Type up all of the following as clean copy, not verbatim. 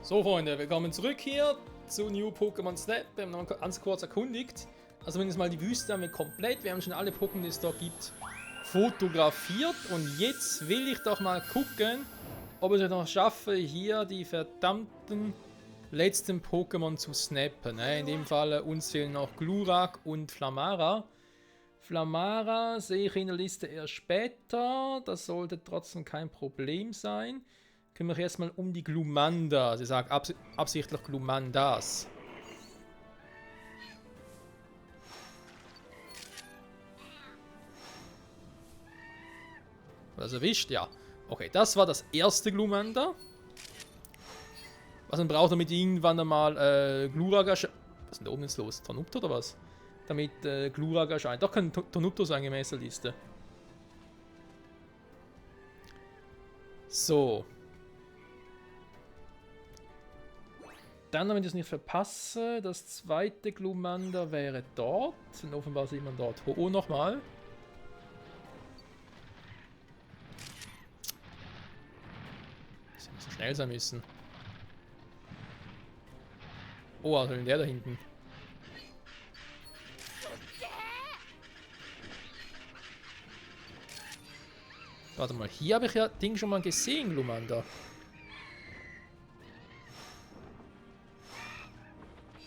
So Freunde, willkommen zurück hier zu New Pokémon Snap. Wir haben noch ganz kurz erkundigt. Also wenn mal die Wüste haben wir komplett. Wir haben schon alle Pokémon, die es da gibt, fotografiert. Und jetzt will ich doch mal gucken, ob ich es noch schaffe, hier die verdammten letzten Pokémon zu snappen. In dem Fall uns fehlen noch Glurak und Flamara. Flamara sehe ich in der Liste erst später. Das sollte trotzdem kein Problem sein. Kümmere mich erstmal um die Glumanda. Sie sagt absichtlich Glumandas. Was erwischt? Ja. Okay, das war das erste Glumanda. Was man braucht, damit irgendwann einmal Glurak erscheint. Was ist denn da oben jetzt los? Tornupto oder was? Damit Glurak erscheint. Doch kann Tornupto sein gemäß der Liste. So. Dann, wenn ich es nicht verpasse, das zweite Glumanda wäre dort. Und offenbar sieht man dort Ho-Oh nochmal. Das muss so schnell sein müssen. Oh, also der da hinten. Warte mal, hier habe ich ja Ding schon mal gesehen, Glumanda.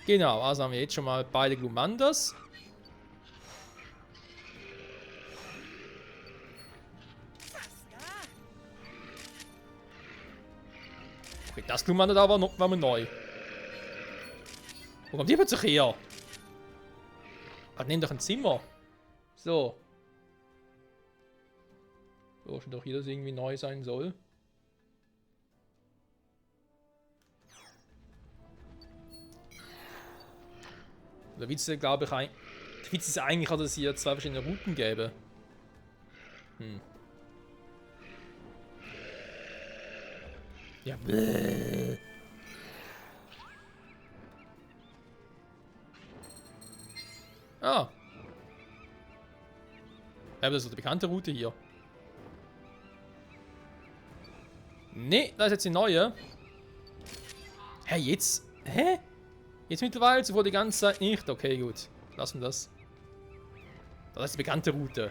Genau, also haben wir jetzt schon mal beide Glumandas. Okay, das Glumanda da war mal neu. Wo kommt die plötzlich her? Ah, nimm doch ein Zimmer. So. So, schon doch hier, dass irgendwie neu sein soll. Der Witz, glaube ich, der Witz ist eigentlich, dass es hier zwei verschiedene Routen gäbe. Ja. Ah. Ja, das ist die bekannte Route hier. Nee, da ist jetzt die neue. Hä, jetzt? Hä? Jetzt mittlerweile, zuvor die ganze Zeit nicht. Okay, gut. Lassen wir das. Das ist die bekannte Route.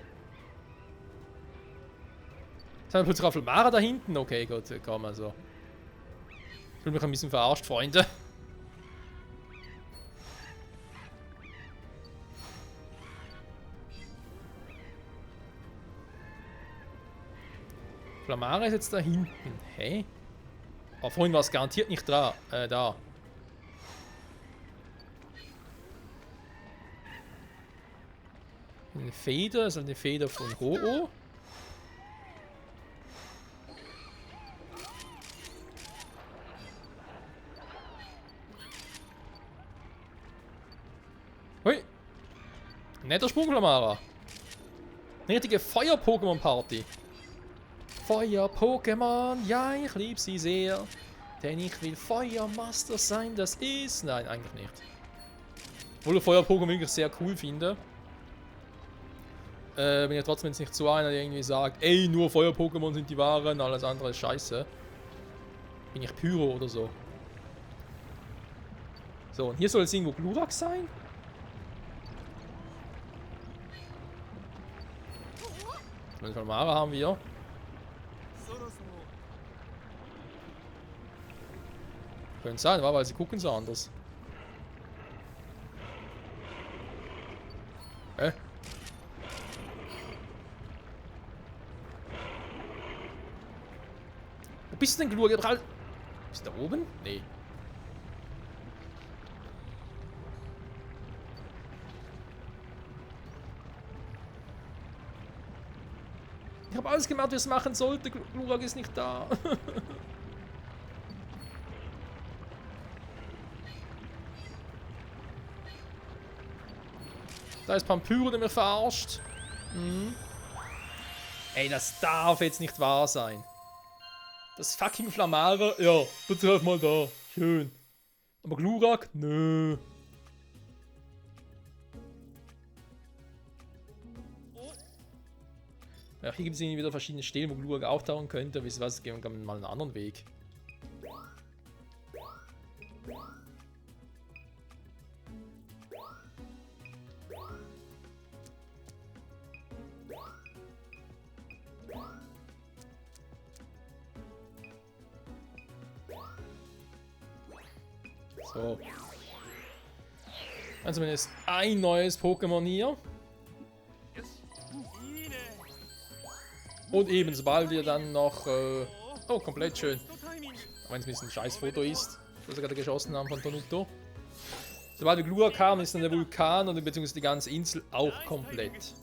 Jetzt haben wir plötzlich auf Flamara da hinten. Okay, gut, komm also. Ich fühle mich ein bisschen verarscht, Freunde. Flamara ist jetzt da hinten. Hä? Aber vorhin war es garantiert nicht da. Da. Eine Feder, also eine Feder von Ho-Oh. Hui. Netter Sprung, Flamara. Eine richtige Feuer-Pokémon-Party. Feuer-Pokémon, ja, ich liebe sie sehr. Denn ich will Feuermaster sein, das ist... Nein, eigentlich nicht. Obwohl ich Feuer-Pokémon wirklich sehr cool finde. Bin ja trotzdem jetzt nicht so einer, der irgendwie sagt, ey, nur Feuer-Pokémon sind die wahren, alles andere ist scheiße. Bin ich Pyro oder so. So, und hier soll es irgendwo Glurak sein? Wenn wir Mara haben wir. Könnte sein, weil sie gucken so anders. Hä? Wo bist du denn, Glurak? Bist du da oben? Nee. Ich habe alles gemacht, wie es machen sollte. Glurak ist nicht da. Da ist Pampyro, der mich verarscht. Ey, das darf jetzt nicht wahr sein. Das fucking Flamara, ja, bitte halt mal da. Schön. Aber Glurak? Nö. Ja, hier gibt es wieder verschiedene Stellen, wo Glurak auftauchen könnte. Wisst ihr was, gehen wir mal einen anderen Weg. So. Also zumindest ein neues Pokémon hier. Und eben, sobald wir dann noch... oh, komplett schön. Auch wenn es ein bisschen ein scheiß Foto ist, das wir gerade geschossen haben von Tonuto. Sobald wir Glurak haben, ist dann der Vulkan und beziehungsweise die ganze Insel auch komplett.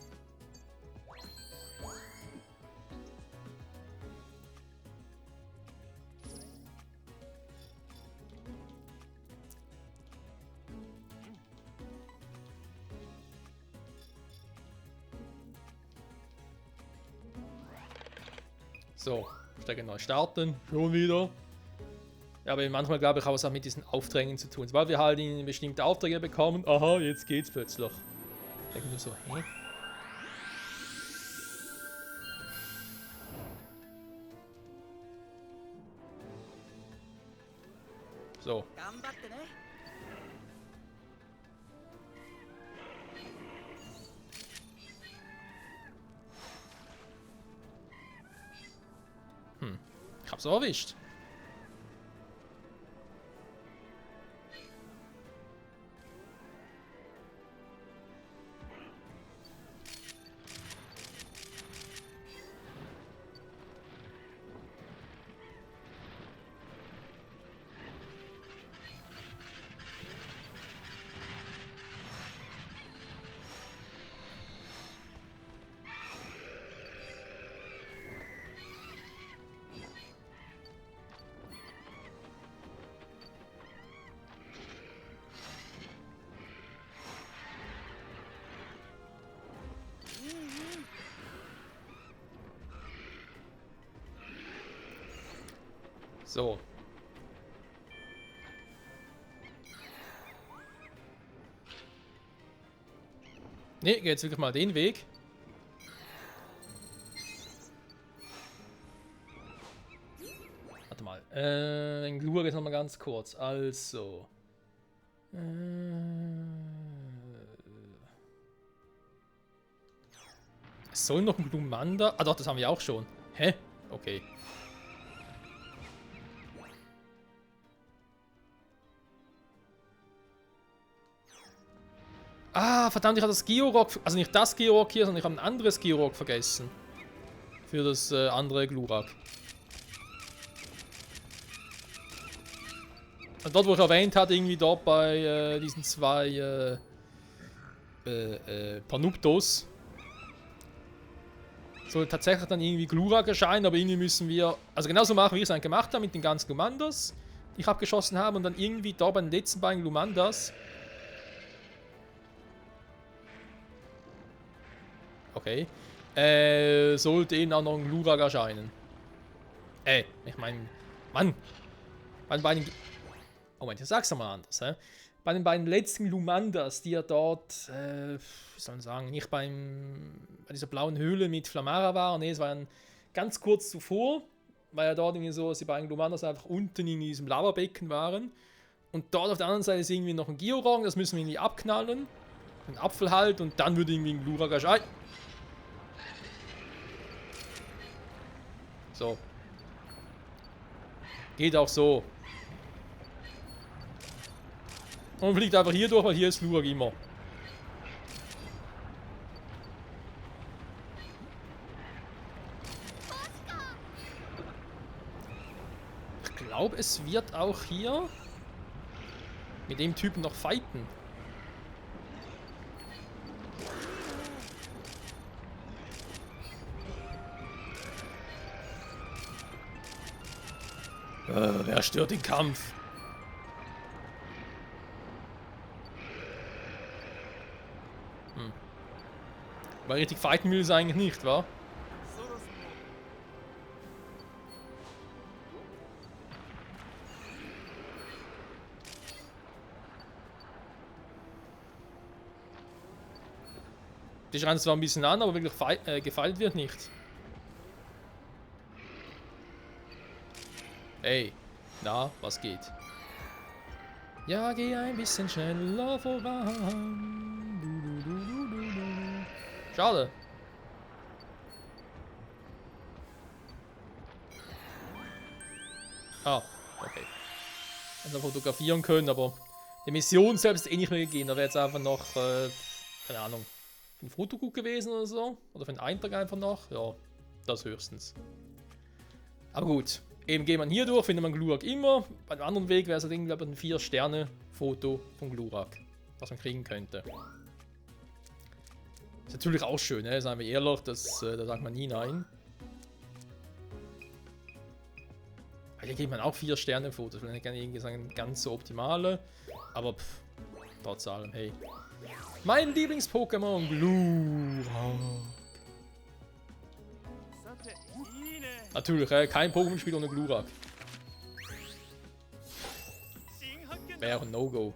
So, Strecke neu starten. Schon wieder. Ja, aber manchmal glaube ich auch, es hat mit diesen Aufträgen zu tun. Sobald wir halt in bestimmte Aufträge bekommen, aha, jetzt geht's plötzlich. Ich denke nur so, hä? So. Ich hab's auch erwischt. So. Ne, geh jetzt wirklich mal den Weg. Warte mal. Den Glurak jetzt nochmal ganz kurz. Also. Es soll noch ein Glumanda. Ah doch, das haben wir auch schon. Hä? Okay. Ah, verdammt, ich habe das Georock, also nicht das Georock hier, sondern ich habe ein anderes Georock vergessen. Für das andere Glurak. Und dort, wo ich erwähnt hatte, irgendwie dort bei diesen zwei Panuptos, soll tatsächlich dann irgendwie Glurak erscheinen, aber irgendwie müssen wir, also genauso machen, wie wir es dann gemacht haben mit den ganzen Glumandas, die ich abgeschossen habe, und dann irgendwie da bei den letzten beiden Glumandas. Okay. Sollte ihnen auch noch ein Glurak erscheinen. Ich meine, Mann. Bei den beiden... Oh Moment, ich sag's mal anders, hä? Bei den beiden letzten Glumandas, die ja dort, wie soll man sagen, nicht bei dieser blauen Höhle mit Flamara waren, ne, es war ganz kurz zuvor, weil ja dort irgendwie so, dass die beiden Glumandas einfach unten in diesem Lavabecken waren. Und dort auf der anderen Seite ist irgendwie noch ein Georong, das müssen wir irgendwie abknallen. Ein Apfel halt, und dann würde irgendwie ein Glurak erscheinen. So. Geht auch so. Und fliegt einfach hier durch, weil hier ist Glurak immer. Ich glaube, es wird auch hier mit dem Typen noch fighten. Wer stört den Kampf? Weil richtig fighten will es eigentlich nicht, wa? Die schreien zwar ein bisschen an, aber wirklich gefeilt wird nicht. Ey, na, was geht? Ja, geh ein bisschen schneller voran. Schade. Ah, okay. Also fotografieren können, aber die Mission selbst ist eh nicht mehr gegeben. Da wäre jetzt einfach noch, keine Ahnung, ein Fotogut gewesen oder so. Oder für einen Eintrag einfach noch. Ja, das höchstens. Aber gut, eben geht man hier durch, findet man Glurak immer. Bei einem anderen Weg wäre es halt irgendwie ein 4-Sterne-Foto von Glurak, was man kriegen könnte. Ist natürlich auch schön, ne? Seien wir ehrlich, da sagt man nie nein. Hier kriegt man auch 4-Sterne-Fotos, vielleicht nicht irgendwie sagen, ganz so optimale, aber trotz allem, hey. Mein Lieblings-Pokémon, Glurak. Natürlich, kein Pokémon-Spiel ohne Glurak. Wäre ein No-Go.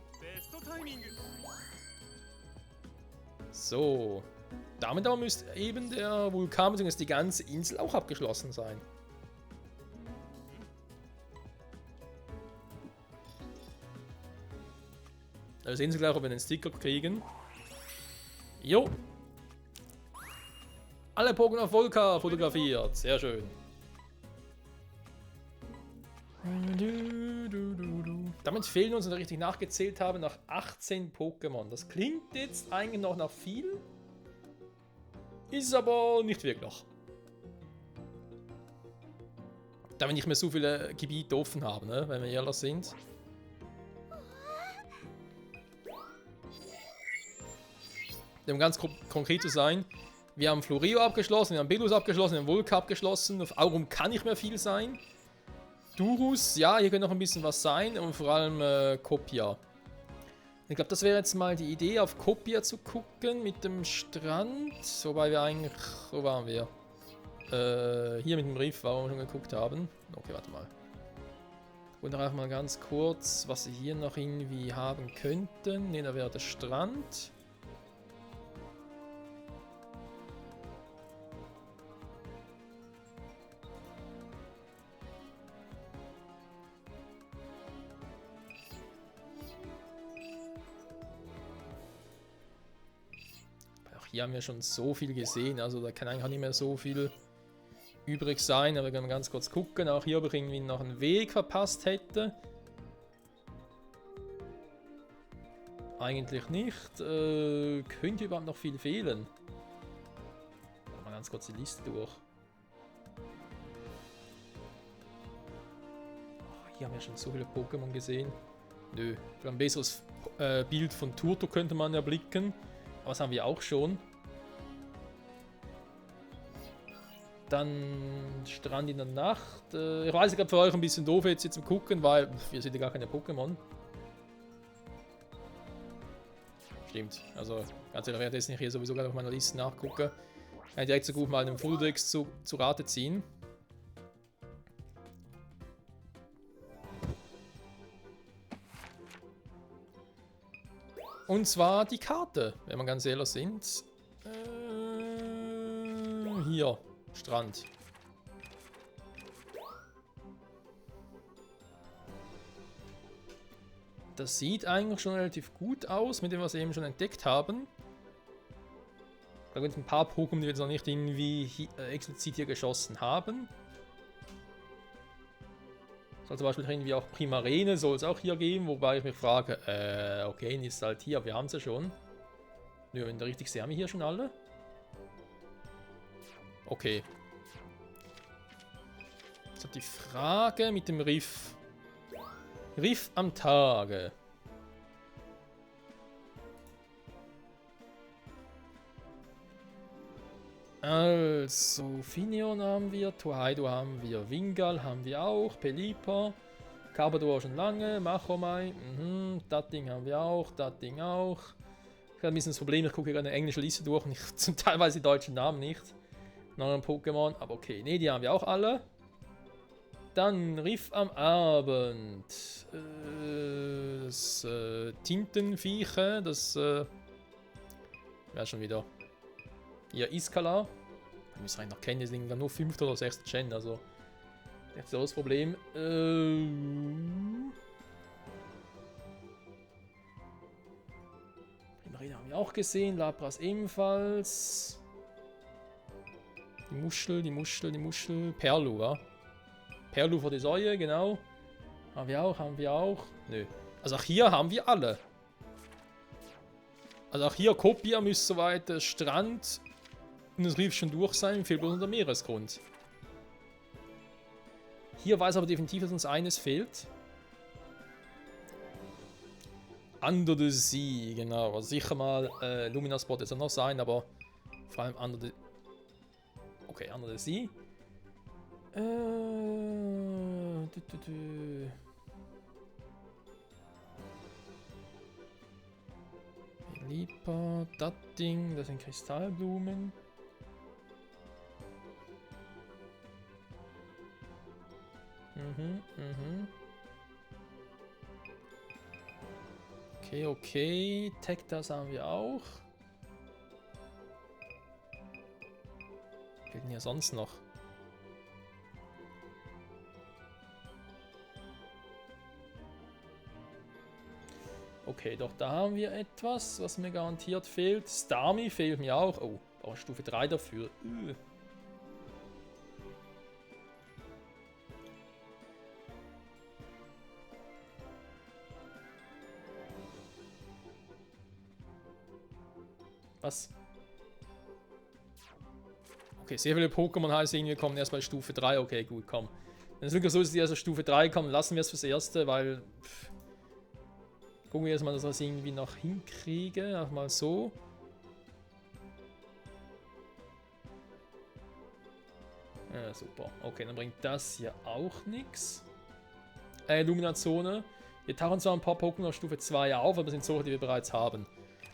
So. Damit aber müsste eben der Vulkan bzw. die ganze Insel auch abgeschlossen sein. Da sehen Sie gleich, ob wir den Sticker kriegen. Jo. Alle Pokémon auf Volca fotografiert. Sehr schön. Damit fehlen uns, wenn wir richtig nachgezählt haben, noch 18 Pokémon. Das klingt jetzt eigentlich noch nach viel. Ist aber nicht wirklich. Da wir nicht mehr so viele Gebiete offen haben, ne? Wenn wir ehrlich sind. Um ganz konkret zu sein, wir haben Floreo abgeschlossen, wir haben Belus abgeschlossen, wir haben Volca abgeschlossen. Auf Aurum kann nicht mehr viel sein. Durus, ja, hier könnte noch ein bisschen was sein und vor allem Kopia. Ich glaube, das wäre jetzt mal die Idee, auf Kopia zu gucken mit dem Strand. Wobei wir eigentlich, wo waren wir? Hier mit dem Riff, warum wir schon geguckt haben. Okay, warte mal. Und auch mal ganz kurz, was sie hier noch irgendwie haben könnten. Ne, da wäre der Strand. Hier haben wir schon so viel gesehen, also da kann eigentlich auch nicht mehr so viel übrig sein, aber wir können ganz kurz gucken, auch hier ob ich irgendwie noch einen Weg verpasst hätte. Eigentlich nicht. Könnte überhaupt noch viel fehlen? Mal ganz kurz die Liste durch. Oh, hier haben wir schon so viele Pokémon gesehen. Nö, für ein besseres Bild von Turtok könnte man erblicken. Aber das haben wir auch schon. Dann Strand in der Nacht. Ich weiß, ich glaube für euch ein bisschen doof jetzt hier zum Gucken, weil wir sind ja gar keine Pokémon. Stimmt, also ganz ehrlich, währenddessen ich hier sowieso gerade auf meiner Liste nachgucke, kann ich direkt so gut mal den Fotodex zu Rate ziehen. Und zwar die Karte, wenn wir ganz ehrlich sind. Hier, Strand. Das sieht eigentlich schon relativ gut aus, mit dem, was wir eben schon entdeckt haben. Da gibt es ein paar Pokémon, die wir jetzt noch nicht irgendwie explizit hier geschossen haben. Soll zum Beispiel irgendwie auch Primarene, soll es auch hier geben, wobei ich mich frage, okay, ist halt hier, wir haben es ja schon. Nö, wenn ich richtig sehe, haben wir hier schon alle. Okay. Jetzt hat die Frage mit dem Riff. Riff am Tage. Also, Finneon haben wir, Torheido haben wir, Wingal haben wir auch, Pelipper, Carbador schon lange, Machomai, das Ding haben wir auch, das Ding auch. Ich habe ein bisschen das Problem, ich gucke gerade eine englische Liste durch und ich zum teilweise die deutschen Namen nicht. Noch ein Pokémon, aber okay, ne, die haben wir auch alle. Dann Riff am Abend. Das Tintenviecher, das wäre schon wieder. Hier Iskala. Wir müssen eigentlich noch kennen, die sind nur 5. oder 6. Gen, also. Jetzt so das Problem. Primarina haben wir auch gesehen, Lapras ebenfalls. Die Muschel. Perlu, wa? Perlu vor die Säue, genau. Haben wir auch? Nö. Also auch hier haben wir alle. Also auch hier Kopia müsste soweit der Strand und das Riff schon durch sein, fehlt bloß der Meeresgrund. Hier weiß aber definitiv, dass uns eines fehlt. Under the Sea, genau. Also sicher mal Luminaspot jetzt auch noch sein, aber vor allem Under the... Okay, Under the Sea. Lieber, das Ding, das sind Kristallblumen. Okay, okay. Tektas haben wir auch. Was fehlt denn hier sonst noch? Okay, doch da haben wir etwas, was mir garantiert fehlt. Starmie fehlt mir auch. Oh, brauche Stufe 3 dafür. Was? Okay, sehr viele Pokémon heißt irgendwie kommen erst bei Stufe 3. Okay, gut, komm. Wenn es wirklich so ist, dass die erst auf Stufe 3 kommen, lassen wir es fürs Erste, weil... Gucken wir erstmal, dass wir es irgendwie noch hinkriege. Auch mal so. Ja, super. Okay, dann bringt das hier auch nichts. Luminazone. Wir tauchen zwar ein paar Pokémon auf Stufe 2 auf, aber das sind solche, die wir bereits haben.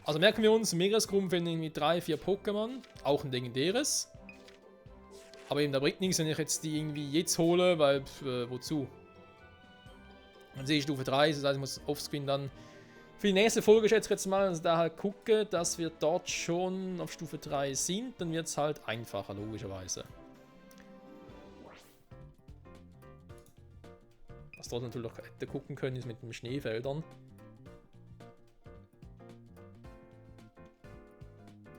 Also merken wir uns, Meeresgruben finden irgendwie 3, 4 Pokémon. Auch ein legendäres. Aber eben, da bringt nichts, wenn ich jetzt die irgendwie jetzt hole, weil, wozu? Dann sehe ich Stufe 3, das heißt, ich muss offscreen dann für die nächste Folge schätze ich jetzt mal, also da halt gucke, dass wir dort schon auf Stufe 3 sind, dann wird es halt einfacher, logischerweise. Was dort natürlich auch hätte gucken können, ist mit den Schneefeldern.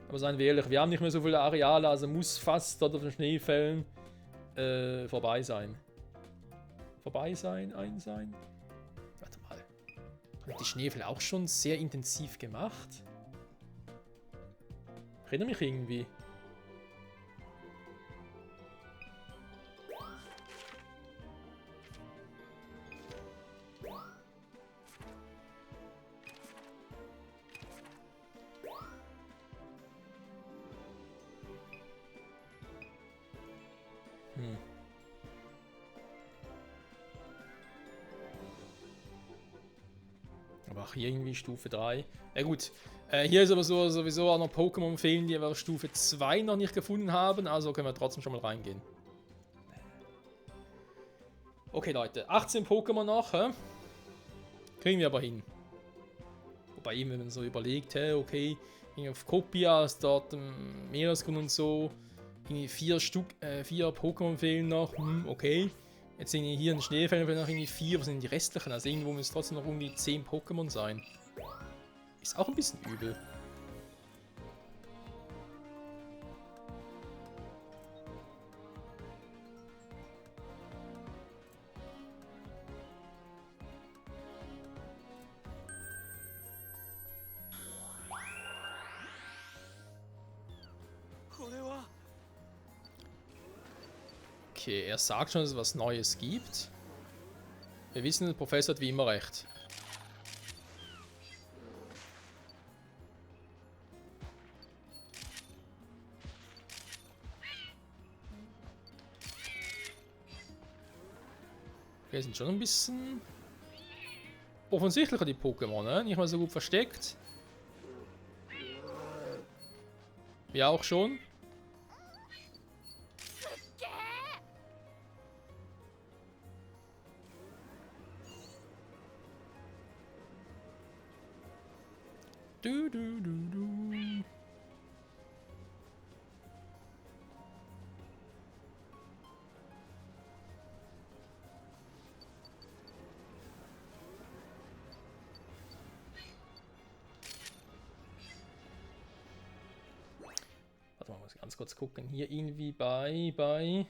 Aber seien wir ehrlich, wir haben nicht mehr so viele Areale, also muss fast dort auf den Schneefällen vorbei sein. Vorbei sein, ein sein? Warte mal. Haben die Schneefälle auch schon sehr intensiv gemacht? Ich erinnere mich irgendwie. Aber auch hier irgendwie Stufe 3. Ja gut, hier ist aber so, sowieso auch noch Pokémon fehlen, die wir auf Stufe 2 noch nicht gefunden haben. Also können wir trotzdem schon mal reingehen. Okay Leute, 18 Pokémon noch. Kriegen wir aber hin. Wobei eben, wenn man so überlegt, okay, auf Kopia ist dort Meeresgrund und so. Irgendwie 4 Pokémon fehlen noch. Okay. Jetzt sind hier in Schneefällen noch irgendwie 4, was sind die restlichen? Also irgendwo müssen trotzdem noch irgendwie 10 Pokémon sein. Ist auch ein bisschen übel. Okay, er sagt schon, dass es was Neues gibt. Wir wissen, der Professor hat wie immer recht. Okay, sind schon ein bisschen offensichtlicher die Pokémon, ne? Nicht mal so gut versteckt. Wir auch schon. Du, du, du, du. Warte mal, muss ich ganz kurz gucken. Hier irgendwie bei...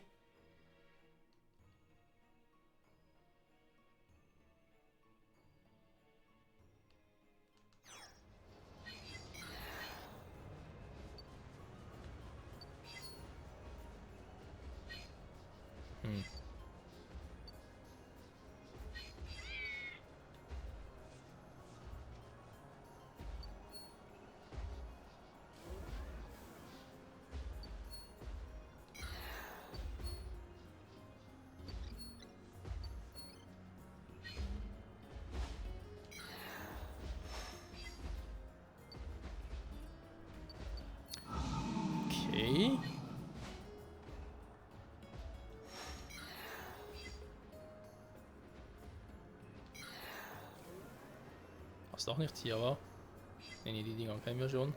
ist doch nicht hier, wa? Nee, die Dinger kennen wir schon.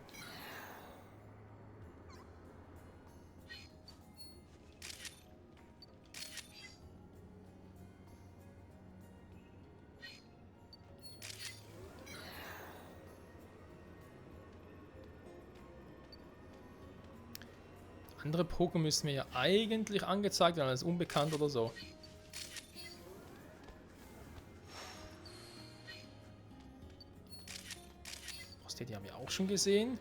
Andere Pokémon müssen mir ja eigentlich angezeigt werden als unbekannt oder so. Die haben wir auch schon gesehen.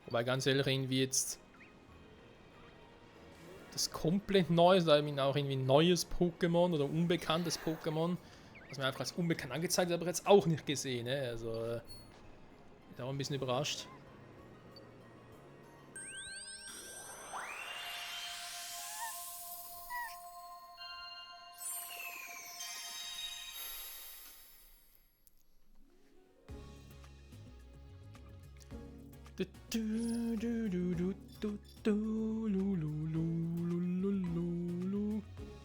Wobei ganz ehrlich, irgendwie jetzt das komplett Neues, da eben auch irgendwie ein neues Pokémon oder unbekanntes Pokémon, was mir einfach als unbekannt angezeigt hat, aber jetzt auch nicht gesehen. Ne? Also, ich bin auch ein bisschen überrascht.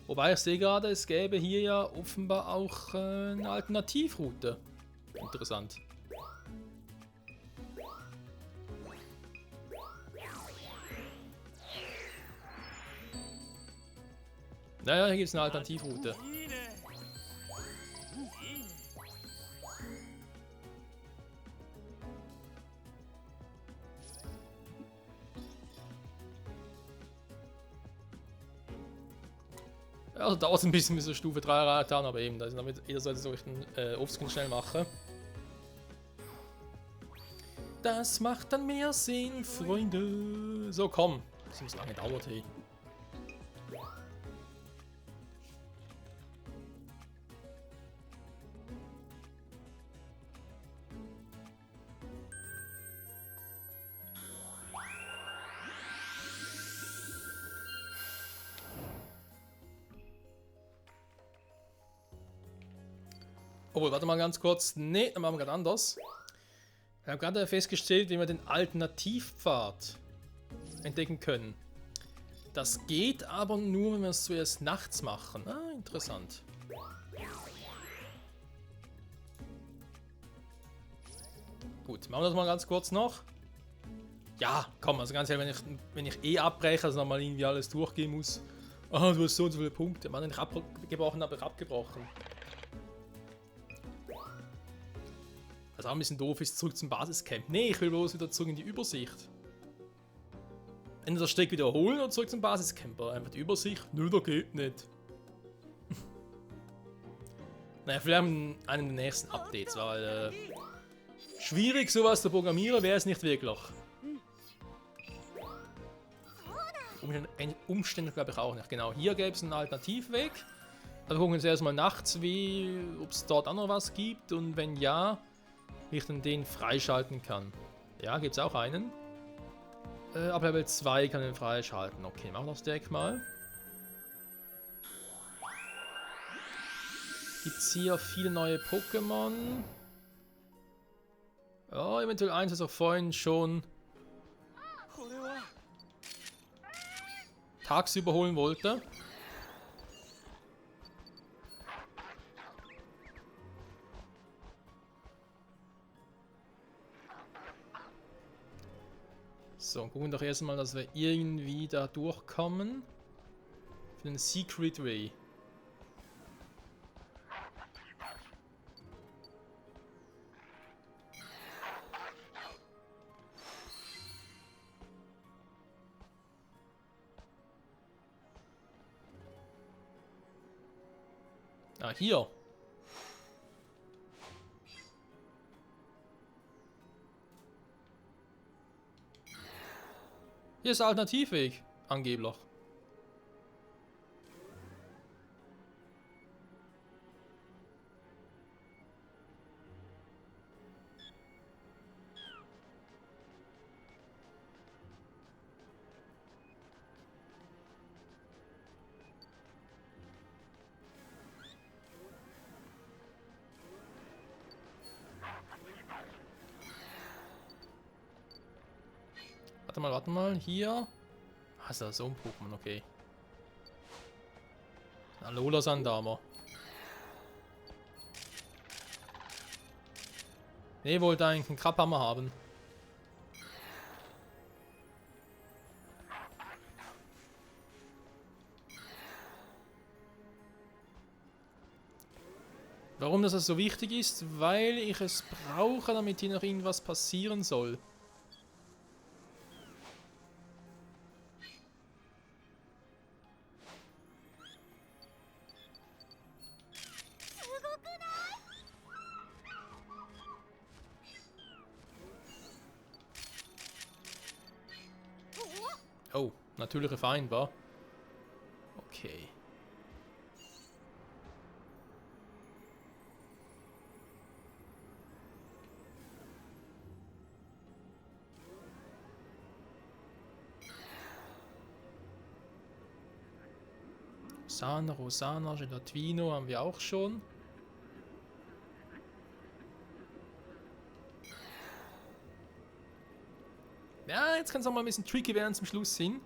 Wobei ich sehe gerade, es gäbe hier ja offenbar auch eine Alternativroute. Interessant. Naja, hier gibt es eine Alternativroute. Also dauert es ein bisschen bis zur Stufe 3 erreicht haben, aber eben, damit jeder sollte so einen Offscreen schnell machen. Das macht dann mehr Sinn, Freunde. So, komm. Das muss lange dauert, hey. Obwohl, warte mal ganz kurz. Nee, dann machen wir gerade anders. Wir haben gerade festgestellt, wie wir den Alternativpfad entdecken können. Das geht aber nur, wenn wir es zuerst nachts machen. Ah, interessant. Gut, machen wir das mal ganz kurz noch. Ja, komm, also ganz ehrlich, wenn ich eh abbreche, also nochmal irgendwie alles durchgehen muss. Ah, du hast so und so viele Punkte. Wenn ich abgebrochen habe, ich abgebrochen. Was auch ein bisschen doof ist, zurück zum Basiscamp. Nee, ich will bloß wieder zurück in die Übersicht. Entweder das Stück wiederholen oder zurück zum Basiscamp. Aber einfach die Übersicht, nö, das geht nicht. Naja, vielleicht in einem der nächsten Updates, weil schwierig sowas zu programmieren wäre es nicht wirklich. Umstände glaube ich auch nicht. Genau, hier gäbe es einen Alternativweg. Also gucken wir uns erstmal nachts, ob es dort auch noch was gibt und wenn ja, wie ich dann den freischalten kann. Ja, gibt es auch einen. Ab Level 2 kann ich den freischalten. Okay, machen wir das direkt mal. Gibt es hier viele neue Pokémon? Ja, eventuell eins, das auch vorhin schon tagsüber holen wollte. So, gucken wir doch erstmal, dass wir irgendwie da durchkommen. Für den Secret Way. Ah, hier. Hier ist der Alternativweg, angeblich. Warte mal. Hier. Ah, ist das so ein Pokémon, okay. Alola Sandama. Ne, wollte eigentlich einen Krabhammer haben. Warum das so wichtig ist? Weil ich es brauche, damit hier noch irgendwas passieren soll. Oh, natürliche Feind, war. Okay. Rosana, Gelatino haben wir auch schon. Ja, jetzt kann es auch mal ein bisschen tricky werden zum Schluss hin.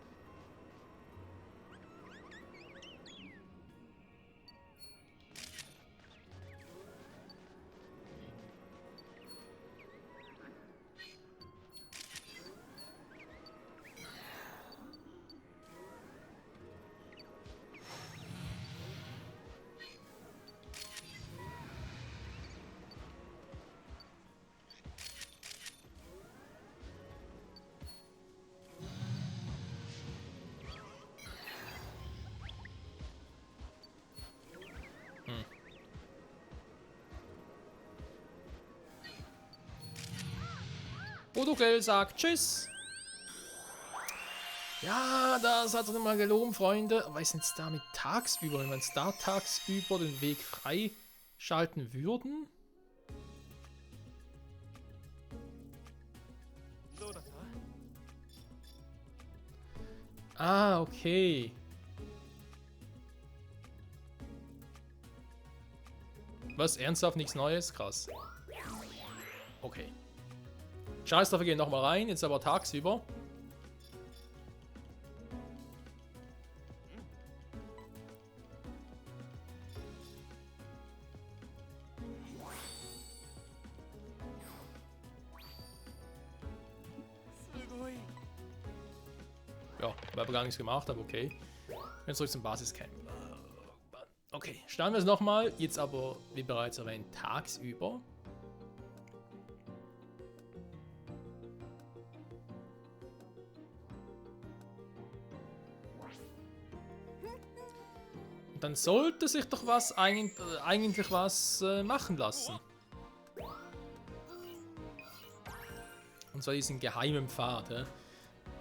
Rodogel sagt Tschüss. Ja, das hat er mal gelogen, Freunde. Aber ist jetzt damit tagsüber, wenn wir uns da tagsüber den Weg freischalten würden? Ah, okay. Was? Ernsthaft nichts Neues? Krass. Okay. Scheiß drauf, wir gehen nochmal rein, jetzt aber tagsüber. Ja, wir haben gar nichts gemacht, aber okay. Jetzt zurück zum Basiscamp. Okay, starten wir es nochmal. Jetzt aber, wie bereits erwähnt, tagsüber. Und dann sollte sich doch was eigentlich was machen lassen. Und zwar diesen geheimen Pfad, der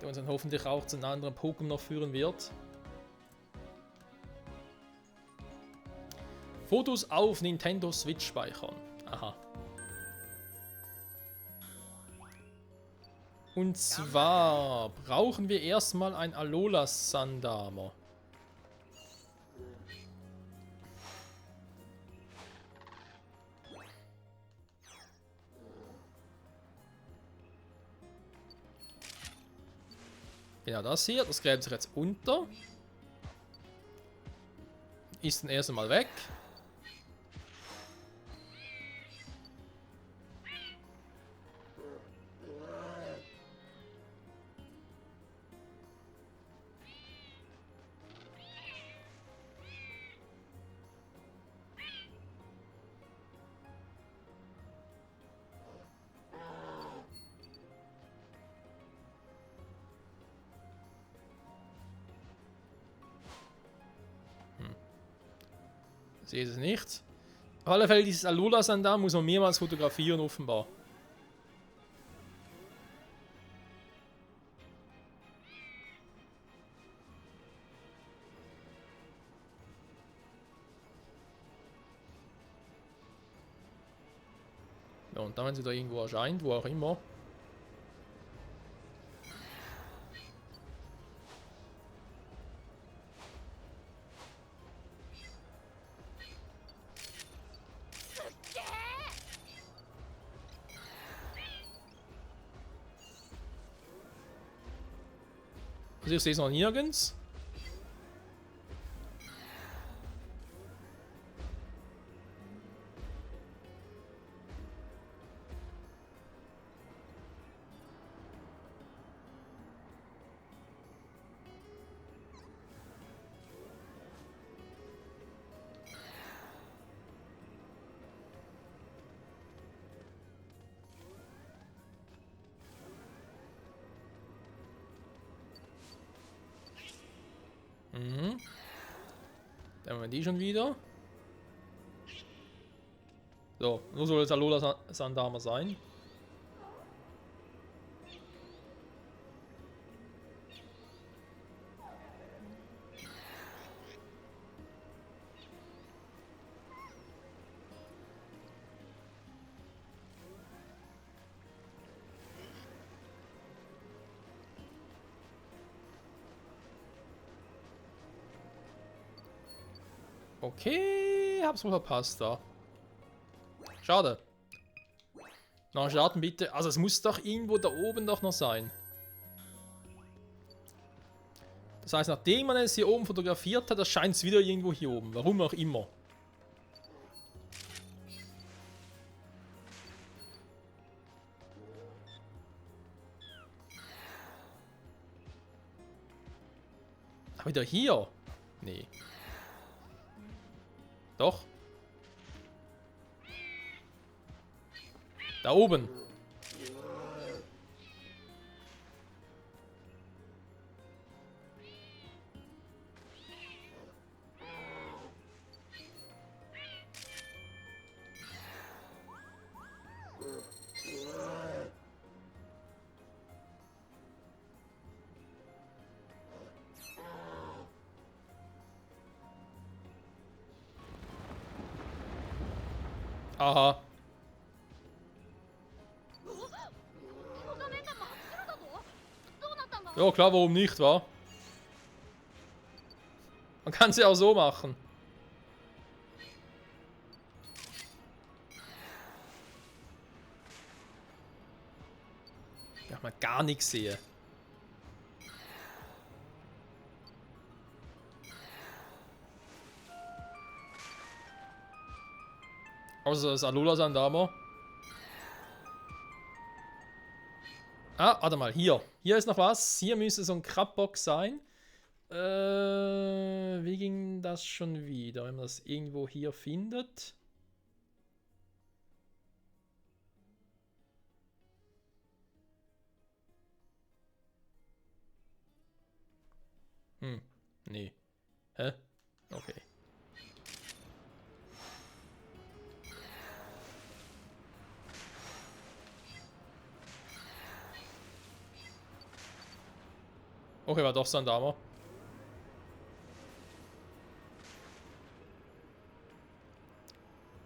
uns dann hoffentlich auch zu einem anderen Pokémon noch führen wird. Fotos auf Nintendo Switch speichern. Aha. Und zwar brauchen wir erstmal ein Alola Sandama. Genau das hier, das gräbt sich jetzt unter. Ist dann erst einmal weg. Sehe es nicht. Auf alle Fälle, dieses Alola Sandam muss man mehrmals fotografieren, offenbar. Ja, und dann, wenn sie da irgendwo erscheint, wo auch immer. Also ich sehe es noch nirgends. Mhm. Dann haben wir die schon wieder. So, nur soll es Alola Sandama sein. Okay, hab's wohl verpasst da. Schade. Na, starten bitte. Also es muss doch irgendwo da oben doch noch sein. Das heißt, nachdem man es hier oben fotografiert hat, erscheint es wieder irgendwo hier oben. Warum auch immer. Ach, wieder hier? Nee. Doch. Da oben. Aha. Ja klar, warum nicht, wa? Man kann es ja auch so machen. Ja, man gar nichts sehe. Außer das Alola Sandama. Ah, warte mal, hier. Hier ist noch was. Hier müsste so ein Crabbox sein. Wie ging das schon wieder? Wenn man das irgendwo hier findet. Nee. Hä? Okay. Okay, war doch Sandama.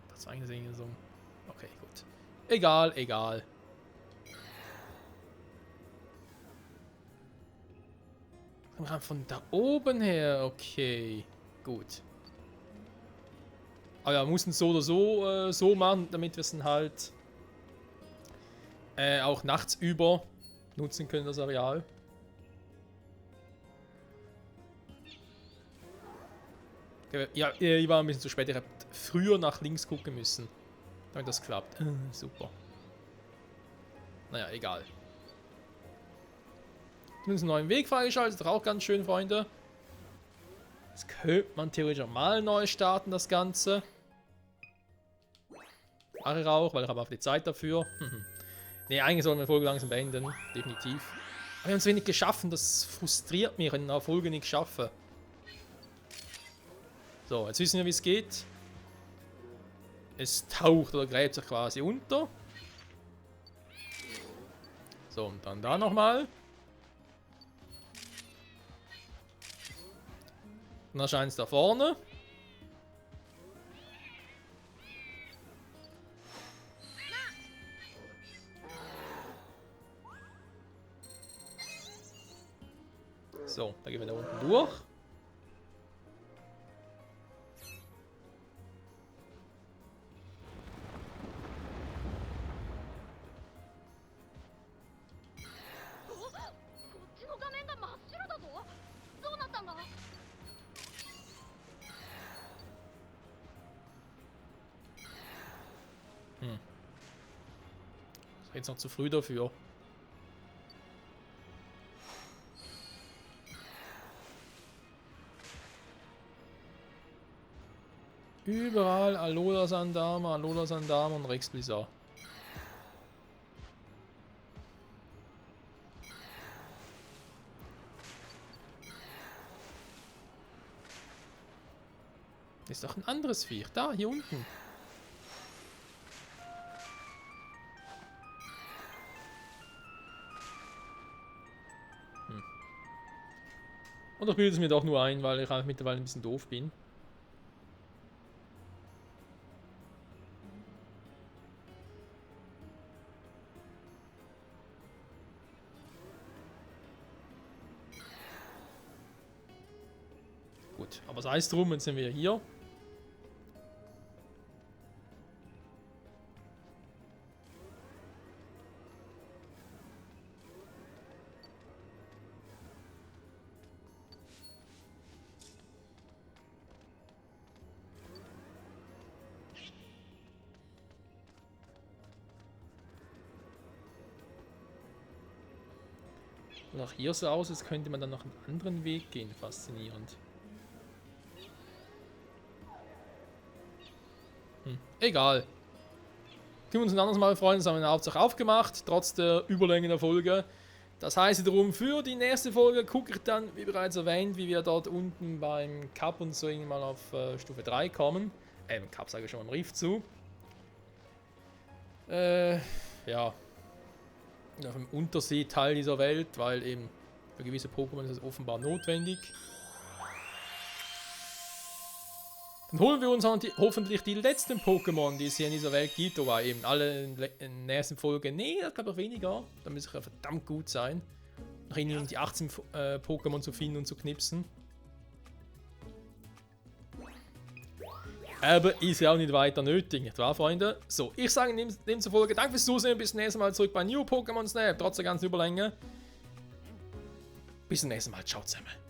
Das war eigentlich so. Okay, gut. Egal, egal. Von da oben her, okay. Gut. Aber ja, wir mussten so oder so so machen, damit wir es dann halt auch nachts über nutzen können, das Areal. Ja, ihr war ein bisschen zu spät. Ihr habt früher nach links gucken müssen, damit das klappt. Super. Naja, egal. Zumindest einen neuen Weg freigeschaltet, auch ganz schön, Freunde. Das könnte man theoretisch auch mal neu starten, das Ganze. Mache ich auch, weil ich habe auch die Zeit dafür. Ne, eigentlich sollen wir die Folge langsam beenden, definitiv. Aber wir haben es wenig geschaffen, das frustriert mich, wenn wir eine Folge nicht schaffen. So, jetzt wissen wir, wie es geht. Es taucht oder gräbt sich quasi unter. So, und dann da nochmal. Dann erscheint es da vorne. So, da gehen wir da unten durch. Ist jetzt noch zu früh dafür. Überall Alola Sandama und Rex Blizzard. Ist doch ein anderes Viech. Da, hier unten. Oder bildet es mir doch nur ein, weil ich halt mittlerweile ein bisschen doof bin. Gut, aber sei es drum, jetzt sind wir hier. Und auch hier so aus, als könnte man dann noch einen anderen Weg gehen. Faszinierend. Egal. Können wir uns ein anderes Mal freuen, das haben wir in der Hauptsache aufgemacht, trotz der Überlänge der Folge. Das heißt darum, für die nächste Folge gucke ich dann, wie bereits erwähnt, wie wir dort unten beim Cup und so irgendwann auf Stufe 3 kommen. Cup sage ich schon, am Rift zu. Ja. Auf dem Unterseeteil dieser Welt, weil eben für gewisse Pokémon ist es offenbar notwendig. Dann holen wir uns hoffentlich die letzten Pokémon, die es hier in dieser Welt gibt, wobei eben alle in der nächsten Folge, nee, das glaube ich weniger, da muss ich ja verdammt gut sein, noch irgendwie die 18 Pokémon zu finden und zu knipsen. Aber ist ja auch nicht weiter nötig, nicht wahr, Freunde? So, ich sage in dieser Folge danke fürs Zusehen, bis zum nächsten Mal zurück bei New Pokémon Snap, trotz der ganzen Überlänge. Bis zum nächsten Mal, ciao zusammen.